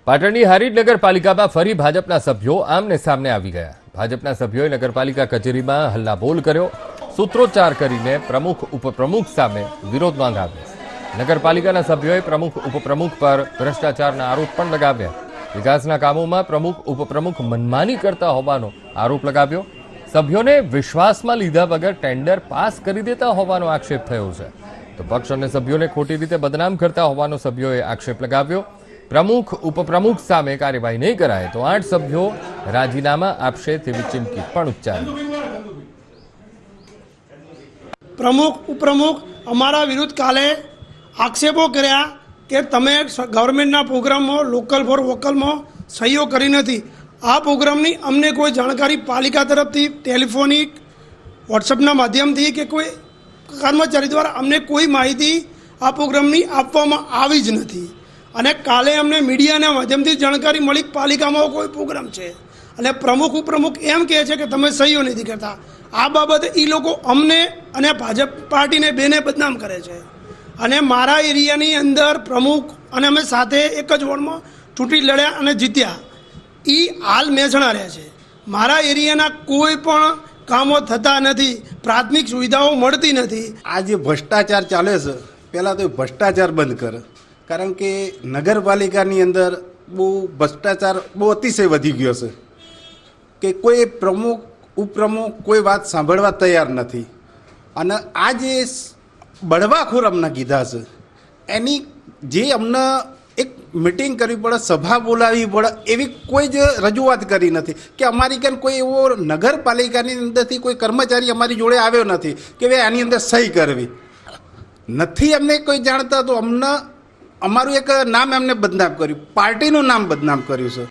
પાટણની હારીજ નગરપાલિકામાં ફરી ભાજપના સભ્યો આમને સામને આવી ગયા। ભાજપના સભ્યોએ નગરપાલિકા કચેરીમાં હલ્લાબોલ કર્યો, સૂત્રોચ્ચાર કરીને પ્રમુખ ઉપપ્રમુખ સામે વિરોધ નોંધાવ્યો। નગરપાલિકાના સભ્યોએ પ્રમુખ ઉપપ્રમુખ પર ભ્રષ્ટાચારના આરોપ પણ લગાવ્યા। વિકાસના કામોમાં પ્રમુખ ઉપપ્રમુખ મનમાની કરતા હોવાનો આરોપ લગાવ્યો। સભ્યોને વિશ્વાસમાં લીધા વગર ટેન્ડર પાસ કરી દેતા હોવાનો આક્ષેપ થયો છે, તો પક્ષ અને સભ્યોને ખોટી રીતે બદનામ કરતા હોવાનો સભ્યોએ આક્ષેપ લગાવ્યો। પ્રમુખ ઉપપ્રમુખ સામે કાર્યવાહી નહીં કરાય તો 8 સભ્યો રાજીનામા આપશે તેવી ચીમકી પણ ઉચ્ચારી। પ્રમુખ ઉપપ્રમુખ અમારા વિરુદ્ધ કાલે આક્ષેપો કર્યા કે તમે ગવર્મેન્ટના પ્રોગ્રામમાં લોકલ ફોર વોકલમાં સહીઓ કરી નથી। આ પ્રોગ્રામની અમને કોઈ જાણકારી પાલિકા તરફથી ટેલિફોનિક વોટ્સઅપના માધ્યમથી કે કોઈ કર્મચારી દ્વારા અમને કોઈ માહિતી આ પ્રોગ્રામની આપવામાં આવી જ નથી। અને કાલે અમને મીડિયાના માધ્યમથી જાણકારી મળી પાલિકામાં કોઈ પ્રોગ્રામ છે અને પ્રમુખ ઉપપ્રમુખ એમ કહે છે કે તમે સહીઓ નથી કરતા। આ બાબતે એ લોકો અમને અને ભાજપ પાર્ટીને બેને બદનામ કરે છે। અને મારા એરિયાની અંદર પ્રમુખ અને અમે સાથે એક જ વોર્ડમાં ચૂંટણી લડ્યા અને જીત્યા। એ હાલ મહેસાણા રહ્યા છે। મારા એરિયાના કોઈ પણ કામો થતા નથી, પ્રાથમિક સુવિધાઓ મળતી નથી। આ જે ભ્રષ્ટાચાર ચાલે છે, પહેલાં તો ભ્રષ્ટાચાર બંધ કરે, કારણ કે નગરપાલિકાની અંદર બહુ ભ્રષ્ટાચાર બહુ અતિશય વધી ગયો છે કે કોઈ પ્રમુખ ઉપપ્રમુખ કોઈ વાત સાંભળવા તૈયાર નથી। અને આ જે બળવાખોર અમને કીધા છે એની જે અમને એક મિટિંગ કરવી પડે, સભા બોલાવવી પડે, એવી કોઈ જ રજૂઆત કરી નથી કે અમારી કાન કોઈ એવો નગરપાલિકાની અંદરથી કોઈ કર્મચારી અમારી જોડે આવ્યો નથી કે ભાઈ આની અંદર સહી કરવી નથી। અમને કોઈ જાણતા તો અમને અમારું એક નામ એમને બદનામ કર્યું, પાર્ટીનું નામ બદનામ કર્યું છે।